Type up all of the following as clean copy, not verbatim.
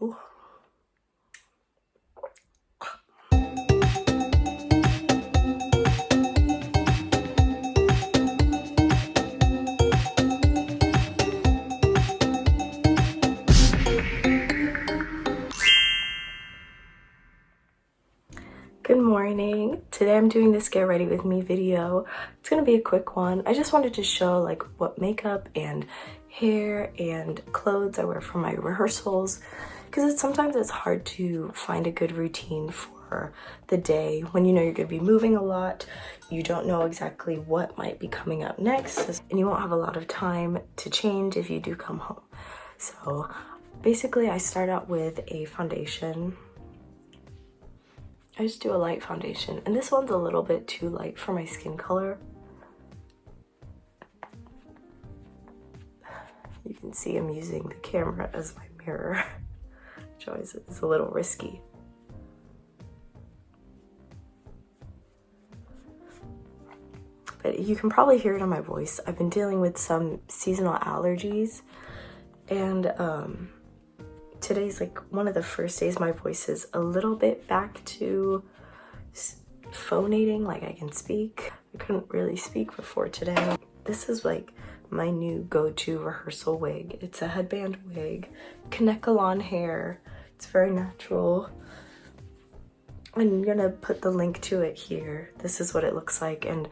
Ooh. Good morning. Today I'm doing this get ready with me video. It's gonna be a quick one. I just wanted to show like what makeup and hair and clothes I wear for my rehearsals, because sometimes it's hard to find a good routine for the day when you know you're gonna be moving a lot. You don't know exactly what might be coming up next, and you won't have a lot of time to change if you do come home. So basically I start out with a foundation. I just do a light foundation, and this one's a little bit too light for my skin color. You can see I'm using the camera as my mirror, which always is a little risky. But you can probably hear it on my voice. I've been dealing with some seasonal allergies, and today's like one of the first days my voice is a little bit back to phonating, like I can speak. I couldn't really speak before today. This is like my new go-to rehearsal wig. It's a headband wig, Kanekalon hair. It's very natural. I'm gonna put the link to it here. This is what it looks like, and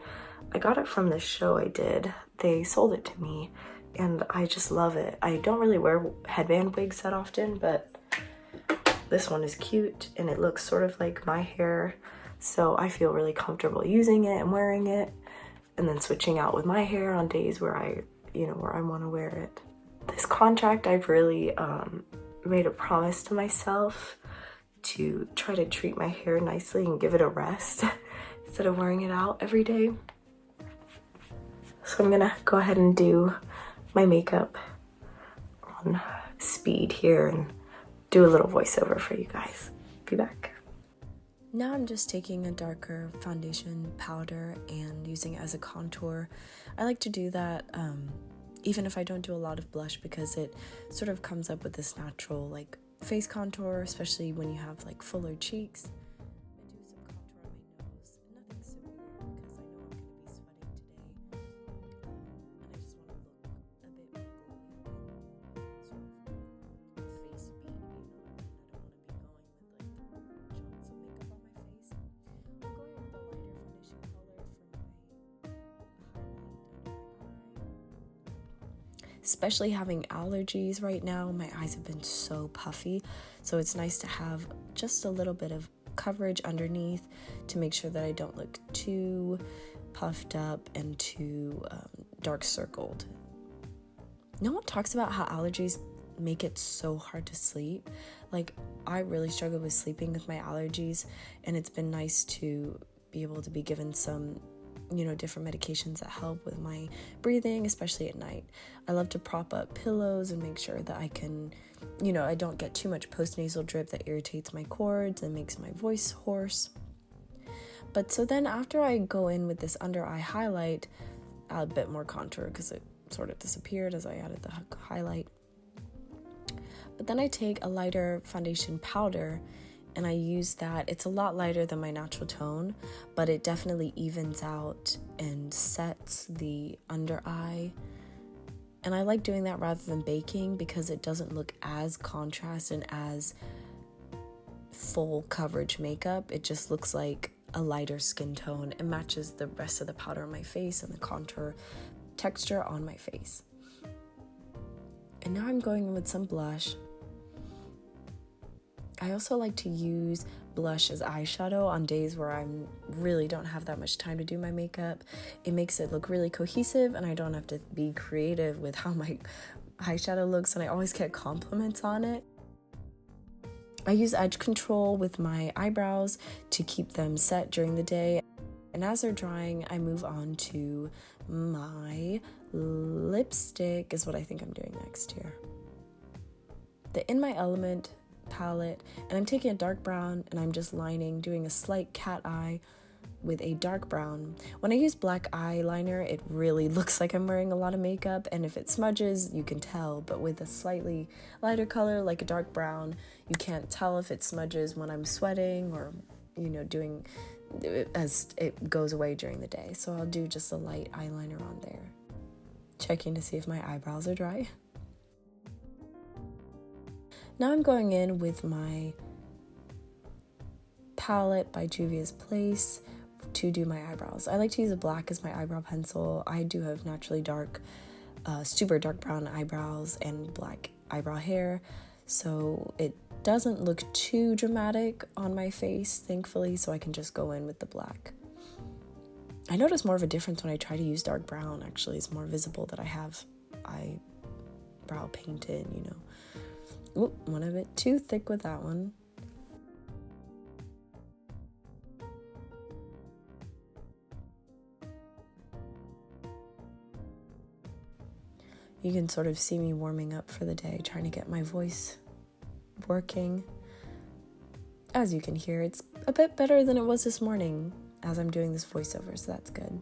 I got it from this show I did. They sold it to me, and I just love it. I don't really wear headband wigs that often, but this one is cute, and it looks sort of like my hair, so I feel really comfortable using it and wearing it, and then switching out with my hair on days where I want to wear it. This contract, I've really made a promise to myself to try to treat my hair nicely and give it a rest instead of wearing it out every day. So I'm gonna go ahead and do my makeup on speed here and do a little voiceover for you guys. Be back. Now I'm just taking a darker foundation powder and using it as a contour. I like to do that even if I don't do a lot of blush, because it sort of comes up with this natural like face contour, especially when you have like fuller cheeks. I do some contour on my nose, nothing severe because I know I'm going to be sweating today, and I just want to look a bit more glowy, sort of face beat, and I don't want to be going with like chunks of makeup on my face. I'm going with a lighter foundation color for my highlight under my eye. Especially having allergies right now, my eyes have been so puffy, so it's nice to have just a little bit of coverage underneath to make sure that I don't look too puffed up and too dark circled. No one talks about how allergies make it so hard to sleep. Like, I really struggle with sleeping with my allergies, and it's been nice to be able to be given some different medications that help with my breathing, especially at night. I love to prop up pillows and make sure that I can, I don't get too much postnasal drip that irritates my cords and makes my voice hoarse. But so then after I go in with this under eye highlight, add a bit more contour because it sort of disappeared as I added the highlight. But then I take a lighter foundation powder and I use that. It's a lot lighter than my natural tone, but it definitely evens out and sets the under eye. And I like doing that rather than baking because it doesn't look as contrast and as full coverage makeup. It just looks like a lighter skin tone and matches the rest of the powder on my face and the contour texture on my face. And now I'm going in with some blush. I also like to use blush as eyeshadow on days where I really don't have that much time to do my makeup. It makes it look really cohesive, and I don't have to be creative with how my eyeshadow looks, and I always get compliments on it. I use edge control with my eyebrows to keep them set during the day, and as they're drying, I move on to my lipstick is what I think I'm doing next here. The In My Element palette, and I'm taking a dark brown and I'm just lining, doing a slight cat eye with a dark brown. When I use black eyeliner, it really looks like I'm wearing a lot of makeup, and if it smudges, you can tell, but with a slightly lighter color like a dark brown, you can't tell if it smudges when I'm sweating or, doing as it goes away during the day. So I'll do just a light eyeliner on there. Checking to see if my eyebrows are dry. Now I'm going in with my palette by Juvia's Place to do my eyebrows. I like to use a black as my eyebrow pencil. I do have naturally dark, super dark brown eyebrows and black eyebrow hair, so it doesn't look too dramatic on my face, thankfully, so I can just go in with the black. I notice more of a difference when I try to use dark brown. Actually, it's more visible that I have eyebrow painted, Oop, went a bit too thick with that one. You can sort of see me warming up for the day, trying to get my voice working. As you can hear, it's a bit better than it was this morning as I'm doing this voiceover, so that's good.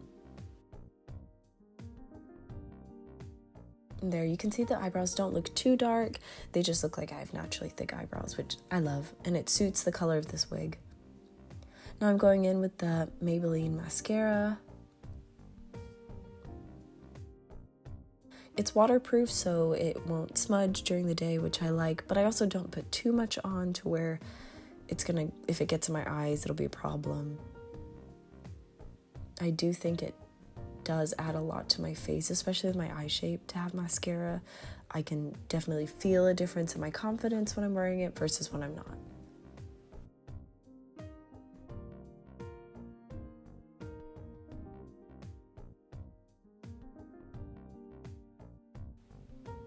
And there, you can see the eyebrows don't look too dark. They just look like I have naturally thick eyebrows, which I love, and it suits the color of this wig. Now I'm going in with the Maybelline mascara. It's waterproof, so it won't smudge during the day, which I like, but I also don't put too much on to where if it gets in my eyes, it'll be a problem. I do think it does add a lot to my face, especially with my eye shape, to have mascara. I can definitely feel a difference in my confidence when I'm wearing it versus when I'm not.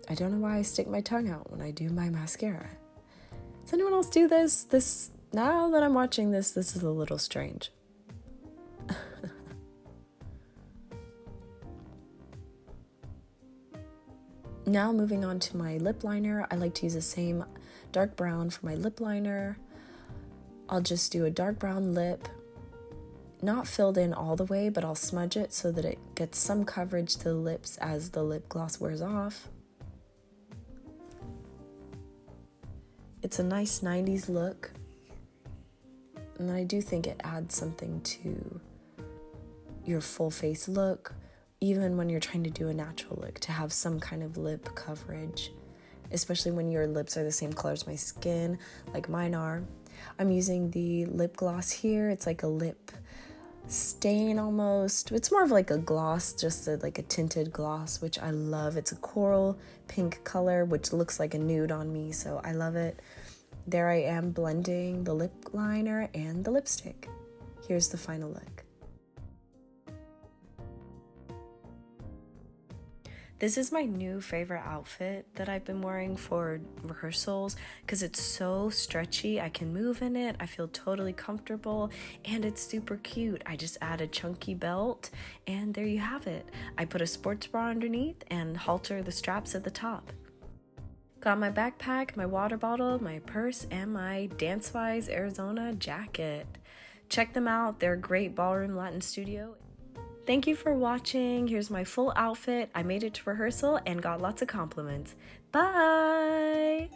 I don't know why I stick my tongue out when I do my mascara. Does anyone else do this? Now that I'm watching this is a little strange. Now moving on to my lip liner. I like to use the same dark brown for my lip liner. I'll just do a dark brown lip, not filled in all the way, but I'll smudge it so that it gets some coverage to the lips as the lip gloss wears off. It's a nice 90s look, and I do think it adds something to your full face look, even when you're trying to do a natural look, to have some kind of lip coverage, especially when your lips are the same color as my skin, like mine are. I'm using the lip gloss here. It's like a lip stain almost. It's more of like a gloss, just like a tinted gloss, which I love. It's a coral pink color, which looks like a nude on me, so I love it. There I am blending the lip liner and the lipstick. Here's the final look. This is my new favorite outfit that I've been wearing for rehearsals because it's so stretchy. I can move in it. I feel totally comfortable, and it's super cute. I just add a chunky belt, and there you have it. I put a sports bra underneath and halter the straps at the top. Got my backpack, my water bottle, my purse, and my Dancewise Arizona jacket. Check them out. They're a great ballroom Latin studio. Thank you for watching. Here's my full outfit. I made it to rehearsal and got lots of compliments. Bye!